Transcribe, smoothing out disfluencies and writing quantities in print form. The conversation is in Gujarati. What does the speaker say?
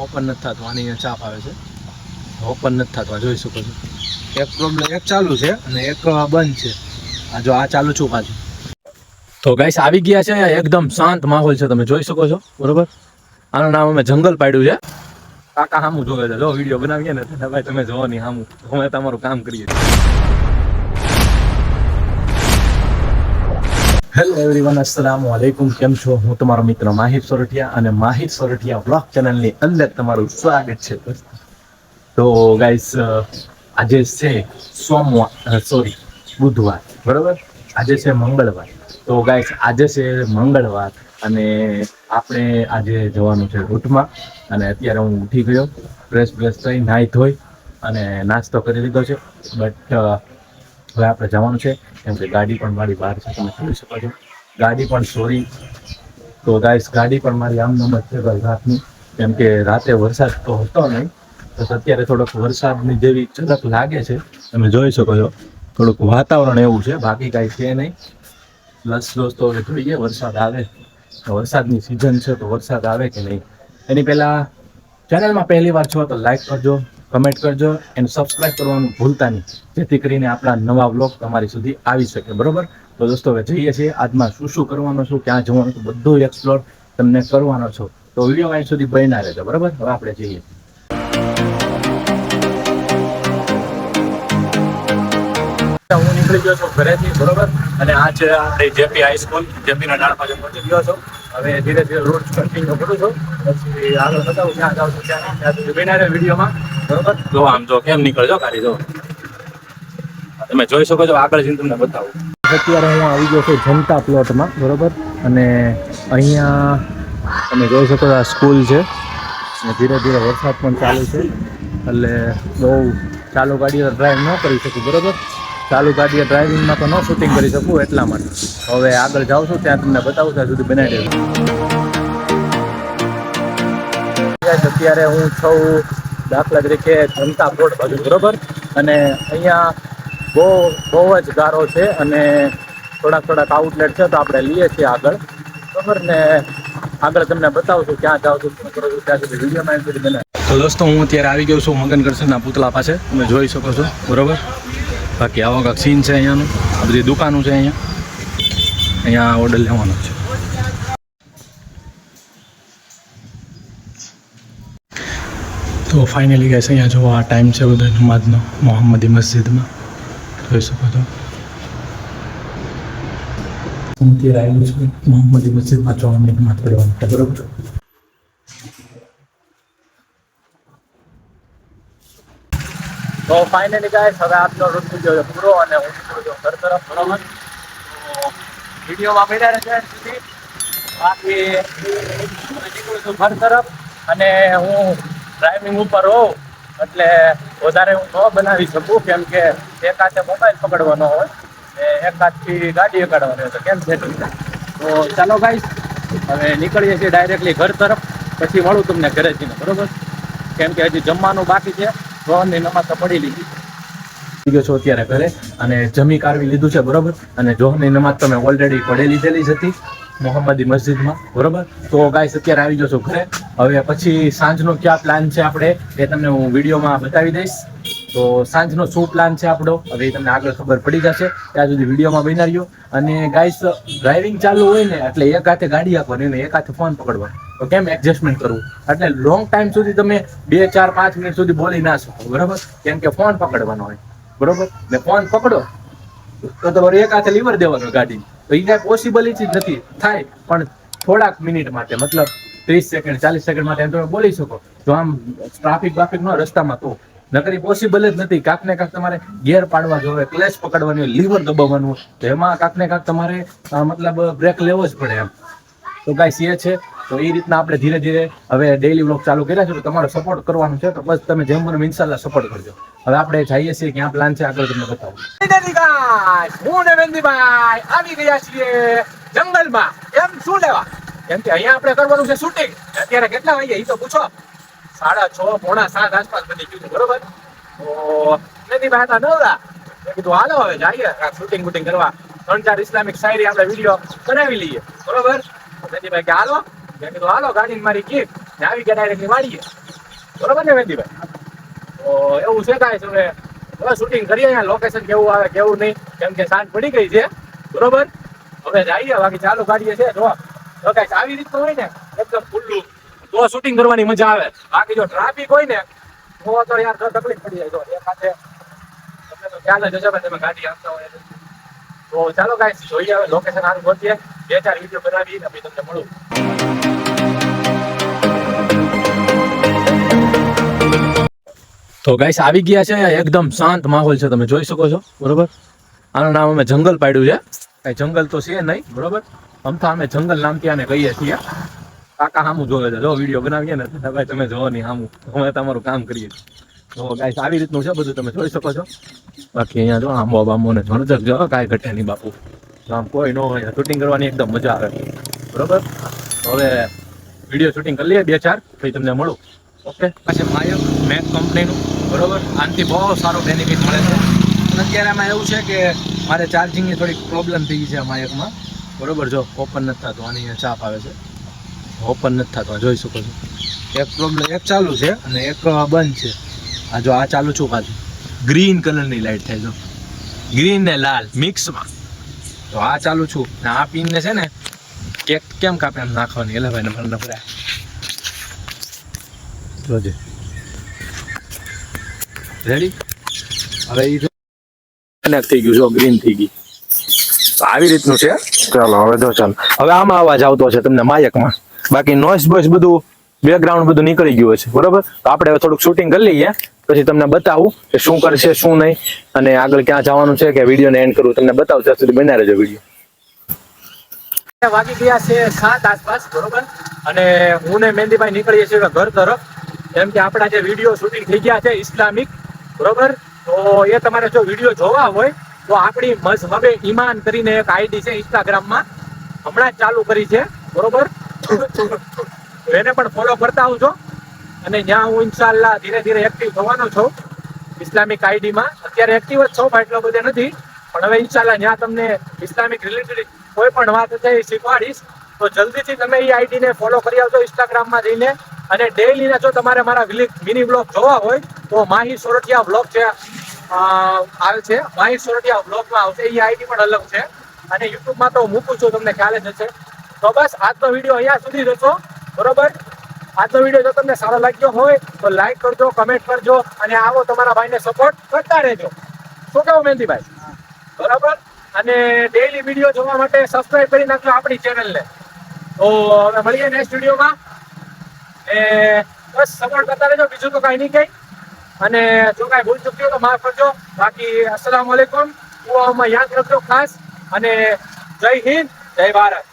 ઓપન નથી થતું. આની અહીંયા ચાપ આવે છે, ઓપન નથી થતું. જોઈ શકો છો, એક પ્રોબ્લેમ, એક ચાલુ છે અને એક બંધ છે. આ જો આ ચાલુ છું પાછું. તો ગાઈસ આવી ગયા છે, એકદમ શાંત માહોલ છે, તમે જોઈ શકો છો. બરોબર, આનું નામ અમે જંગલ પાડ્યું છે. કાકા સામું જોવે છે, જો વિડીયો બનાવીએ ને ભાઈ તમે જોવો નહીં સામું, અમે તમારું કામ કરીએ. હેલો એવરીવન, અસ્સલામુ અલૈકુમ. કેમ છો? હું તમારો મિત્ર માહિર સોરઠિયા અને માહિર સોરઠિયા વ્લોગ ચેનલની અંદર તમારું સ્વાગત છે. તો ગાઈસ આજે છે બુધવાર, બરોબર. આજે છે મંગળવાર. તો ગાઈસ આજે છે મંગળવાર અને આપણે આજે જવાનું છે રૂટમાં. અને અત્યારે હું ઉઠી ગયો, ફ્રેશ થઈ, નાહી ધોઈ અને નાસ્તો કરી લીધો છે. બટ હવે આપણે જવાનું છે, કેમ કે ગાડી પણ મારી બહાર છે, તમે જોઈ શકો છો. ગાડી પણ સોરી. તો ગાઈસ ગાડી પણ મારી આમ નંબર છે રાતની, કેમ કે રાતે વરસાદ તો હતો નહીં, બસ અત્યારે થોડોક વરસાદની જેવી ઝલક લાગે છે, તમે જોઈ શકો છો. થોડુંક વાતાવરણ એવું છે, બાકી કાંઈ છે નહીં. પ્લસ દોસ્તો હવે જોઈએ વરસાદ આવે, વરસાદની સિઝન છે તો વરસાદ આવે કે નહીં. એની પહેલાં ચેનલમાં પહેલી વાર છો તો લાઈક કરજો, કમેન્ટ કરજો અને સબસ્ક્રાઈબ કરવાનું ભૂલતા નહીં, જેથી કરીને આપણા નવા વ્લોગ તમારી સુધી આવી શકે. બરોબર, તો દોસ્તો હવે જઈએ છીએ. આજમાં શું કરવાનું છું, ક્યાં જવાનું છું, બધું એક્સપ્લોર તમને કરવાનો છો. તો વિડીયો અહીં સુધી બન્યા રહેજો. બરોબર, હવે આપણે જઈએ. હું નીકળી ગયો છું ઘરેથી, બરોબર. અને આ છે આપણી જેપી હાઈસ્કૂલ, જેપીના ડાળ પાસે પહોંચી ગયો છું. હવે ધીરે ધીરે રોડ કન્ટિન્યુ કરું છું, પછી આગળ બતાવું ક્યાં જાઉં છું, ત્યાં સુધી બન્યા રહે વિડીયોમાં. બરોબર, જો આમ જો કેમ નીકળજો ગાડી, જો તમે જોઈ શકો છો. આગળ જઈને તમને બતાવું. અત્યારે હું આવી ગયો છું જનતા પ્લોટમાં, બરોબર. અને અહીંયા તમે જોઈ શકો છો આ સ્કૂલ છે. અને ધીરે ધીરે વરસાદ પણ ચાલુ છે, એટલે બહુ ચાલુ ગાડીઓ ડ્રાઈવ ન કરી શકું. બરોબર, ચાલુ ગાડીએ ડ્રાઇવિંગમાં તો ન શૂટિંગ કરી શકું, એટલા માટે હવે આગળ જાઉં છું, ત્યાં તમને બતાવું. ત્યાં સુધી બનાવી દેવું. અત્યારે હું છું દાખલા તરીકે જનતા પ્લોટ બાજુ, બરોબર. અને અહીંયા બહુ જ ગારો છે અને થોડાક આઉટલેટ છે, તો આપણે લઈએ છીએ આગળ, બરોબર. ને આગળ તમને બતાવું છું ક્યાં જાઉં છું, શું કરું છું, ત્યાં સુધી વિડીયોમાં સુધી બનાવે. તો દોસ્તો હું અત્યારે આવી ગયો છું મગનકૃષ્ણના પૂતળા પાસે, તમે જોઈ શકો છો. બરોબર, બાકી આવો કાંક સીન છે અહીંયાનું. આ બધી દુકાનો છે અહીંયા ઓર્ડર લેવાનો છે. તો ફાઇનલી ગાઈસ અહીંયા જો આ ટાઈમ છે બધો નમાઝનો મોહમ્મદી મસ્જિદમાં, જોઈ શકો છો. હું અત્યારે આવેલું છું મોહમ્મદી મસ્જિદમાં 3 મિનિટમાં પડવાનું છે, બરોબર. તો ફાઇનલી ગાઈસ હવે આપનો રૂટ થઈ ગયો પૂરો અને હું નીકળું છું ઘર તરફ, બરોબર. તો વિડીયોમાં બન્યા રહેશે સુધી. બાકી નીકળું છું ઘર તરફ અને હું ડ્રાઇવિંગ ઉપર હોઉં એટલે વધારે હું ન બનાવી શકું, કેમ કે એક હાથે મોબાઈલ પકડવાનો હોય ને એક હાથથી ગાડી કાઢવાની હોય, તો કેમ છે. તો ચાલો ગાઈસ હવે નીકળીએ છીએ ડાયરેક્ટલી ઘર તરફ, પછી મળું તમને ઘરે જઈને, બરોબર. કેમ કે હજી જમવાનું બાકી છે, જોહરની નમાઝ તો પડી લીધી. ગયો છો અત્યારે ઘરે અને જમી કાઢવી લીધું છે, બરોબર. અને જોહરની નમાઝ તો મેં ઓલરેડી પઢી લીધેલી જ હતી મોહમ્મદી મસ્જિદમાં, બરોબર. તો ગાઈસ અત્યારે આવી ગયો છું ઘરે. હવે પછી સાંજનો ક્યાં પ્લાન છે આપણે એ તમને હું વિડીયોમાં બતાવી દઈશ. તો સાંજનો શું પ્લાન છે આપણો હવે તમને આગળ ખબર પડી જશે, ત્યાં સુધી વિડીયોમાં બન્યા રહ્યો. અને ગાઈસ ડ્રાઇવિંગ ચાલુ હોય ને એટલે એક હાથે ગાડી આપવાની ને એક હાથે ફોન પકડવાનો, તો કેમ એડજસ્ટમેન્ટ કરવું. એટલે લોંગ ટાઈમ સુધી તમે 2, 4, 5 મિનિટ સુધી બોલી ના શકો, બરોબર. કેમ કે ફોન પકડવાનો હોય, બરોબર. ને ફોન પકડો તો તમારે એક હાથે લીવર દેવાનું ગાડી, તો એ કાંઈ પોસિબિલિટી જ નથી થાય. પણ થોડાક મિનિટ માટે, મતલબ 30 સેકન્ડ 40 સેકન્ડ માટે તમે બોલી શકો. જો આમ ટ્રાફિક ન રસ્તામાં તો નકરી પોસિબલ જ નથી. કાંક ને કાંક તમારે ગેર પાડવા જોવે, ક્લેચ પકડવાની હોય, લીવર દબાવવાનું હોય, તો એમાં કાંક ને કાંક તમારે મતલબ બ્રેક લેવો જ પડે એમ. તો ગાઈસ એ છે. તો એ રીતના આપણે ધીરે ધીરે હવે ડેઈલી વ્લોગ ચાલુ કર્યા છે, તો તમારો સપોર્ટ કરવાનું છે. તો બસ તમે જેમ મને ઇન્શાલ્લાહ સપોર્ટ કરજો. હવે આપણે જઈએ છીએ, ક્યાં પ્લાન છે આગળ તમને બતાવું. હું ને વેંદીભાઈ આવી ગયા છીએ જંગલમાં. એમ શું લેવા? કેમ કે અહીંયા આપણે કરવાનું છે શૂટિંગ. અત્યારે કેટલા વાગ્યા એ તો પૂછો. 6:30 પોણા 7 આસપાસ બની ગયું છે, બરોબર. તો વેંદીભાઈ હતા નવરા, મેં કીધું હાલો હવે જઈએ શૂટિંગ બૂટિંગ કરવા. 3-4 ઇસ્લામિક શાયરી આપણે વિડીયો બનાવી લઈએ, બરોબર. વેંદીભાઈ કે હાલો, મેં કીધું હાલો. ગાડી મારી કીટ ને આવી ગયા ડાયરેક્ટલી વાળીએ. બરોબર ને મહેંદીભાઈ? તો એવું છે કાંઈ હવે હવે શૂટિંગ કરીએ અહીંયા લોકેશન કેવું આવે કેવું નહીં, કેમ કે સાંજ પડી ગઈ છે. બરોબર, હવે જઈએ બાકી ચાલુ ગાડીએ છે. જો કાંઈ આવી રીતનું હોય ને એકદમ ખુલ્લું તો શૂટિંગ કરવાની મજા આવે. બાકી જો ટ્રાફિક હોય ને તો યાર તકલીફ પડી જાય. જો એક હાથે તમને તો ખ્યાલ જ હશે ભાઈ, તમે ગાડી આપતા હોય તો ચાલો ગાઈસ જોઈએ હવે લોકેશન સારું ગોતીએ, 2-4 વિડીયો બનાવી ને પછી તમને મળું. તો ગાઈસ આવી ગયા છે, એકદમ શાંત માહોલ છે, તમે જોઈ શકો છો. બરોબર, આનું નામ અમે જંગલ પાડ્યું છે. કઈ જંગલ તો છે નહીં. બરોબર, અમથા અમે જંગલ નામથી આને કહીએ છીએ. કાકા સામું જોવે છે, જો વિડીયો બનાવીએ ને ભાઈ તમે જોવો નહીં સામું, અમે તમારું કામ કરીએ. તો ગાઈસ આવી રીતનું છે બધું, તમે જોઈ શકો છો. બાકી અહીંયા જો આંબો બાંબો ને જણજક જો કાંઈ ઘટે નહીં બાપુ. આમ કોઈ ન હોય, શૂટિંગ કરવાની એકદમ મજા આવે. બરોબર, હવે વિડીયો શૂટિંગ કરી લઈએ 2-4 પછી તમને મળું. ઓકે, પછી માયક મેક કંપનીનું. બરોબર, આનાથી બહુ સારો બેનિફિટ મળે છે. અત્યારે આમાં એવું છે કે મારે ચાર્જિંગની થોડીક પ્રોબ્લેમ થઈ ગઈ છે આ માયકમાં. બરોબર, જો ઓપન નથી થતું, આની અહીંયા ચાપ આવે છે, ઓપન નથી થતું, જોઈ શકો છો. એક પ્રોબ્લેમ, એક ચાલુ છે અને એક બંધ છે. આ જો આ ચાલુ છું પાછું ગ્રીન કલરની લાઈટ થાય, જો ગ્રીન ને લાલ મિક્સમાં. તો આ ચાલુ છું ને આ પિનને છે ને કેક કેમ કાપે એમ નાખવાની. એટલે ભાઈ નંબર નંબર જોજે, રેડી. હવે એ કનેક્ટ થઈ ગયું, જો ગ્રીન થઈ ગઈ. તો આવી રીતનું છે. ચાલો હવે જો ચાલો હવે આમાં અવાજ આવતો છે તમને માયકમાં. બાકી નોઈસ બોઈસ બધું બેકગ્રાઉન્ડ બધું નીકળી ગયું છે. બરોબર, તો આપણે હવે થોડુંક શૂટિંગ કરી લઈએ પછી તમને બતાવું કે શું કરશે શું નહીં અને આગળ ક્યાં જવાનું છે કે વિડીયોને એન્ડ કરવું તમને બતાવું. ત્યાં સુધી બના રહેજો વિડીયો. વાગી ગયા છે 7 આસપાસ. બરોબર, અને હું ને મહેંદીભાઈ નીકળીએ છીએ ઘર તરફ, કેમ કે આપણા જે વિડીયો શૂટિંગ થઈ ગયા છે ઇસ્લામિક. બરોબર, તો એ તમારે જો વિડીયો જોવા હોય તો આપણી મઝહબે ઈમાન કરીને એક આઈડી છે ઇન્સ્ટાગ્રામમાં, હમણાં જ ચાલુ કરી છે. બરોબર, એને પણ ફોલો કરતા આવજો. અને ત્યાં હું ઇન્શાલ્લાહ ધીરે ધીરે એક્ટિવ થવાનો છું ઇસ્લામિક આઈડીમાં. અત્યારે એક્ટિવ જ છું, એટલો બધો નથી, પણ હવે ઇન્શાલ્લાહ ત્યાં તમને ઇસ્લામિક રિલેટેડ કોઈ પણ વાત છે એ શીખવાડીશ. તો જલ્દીથી તમે એ આઈડીને ફોલો કરી આવજો ઇન્સ્ટાગ્રામમાં જઈને. અને ડેઈલીના જો તમારે મારા મિની બ્લોગ જોવા હોય તો માહી સોરઠિયા બ્લોગ છે આવે છે, માહી સોરઠિયા બ્લોગમાં આવશે. એ આઈડી પણ અલગ છે અને યુટ્યુબમાં તો મૂકું છું, તમને ખ્યાલ જ હશે. તો બસ આજનો વિડીયો અહીંયા સુધી રહેશો. બરોબર, આજનો વિડીયો જો તમને સારો લાગ્યો હોય તો લાઈક કરજો, કમેન્ટ કરજો અને આવો તમારા ભાઈને સપોર્ટ કરતા રહેજો. શું કહું મહેંદીભાઈ? બરાબર, અને ડેઈલી વિડીયો જોવા માટે સબસ્ક્રાઇબ કરી નાખજો આપણી ચેનલને. તો હવે મળીએ નેક્સ્ટ વિડીયોમાં. બસ સપોર્ટ કરતા રહેજો, બીજું તો કાંઈ નહીં કંઈ. અને જો કાંઈ ભૂલ ચૂક્યો તો માફ કરજો. બાકી અસ્સલામુ અલૈકુમ, દુઆઓમાં યાદ રાખજો ખાસ. અને જય હિન્દ, જય ભારત.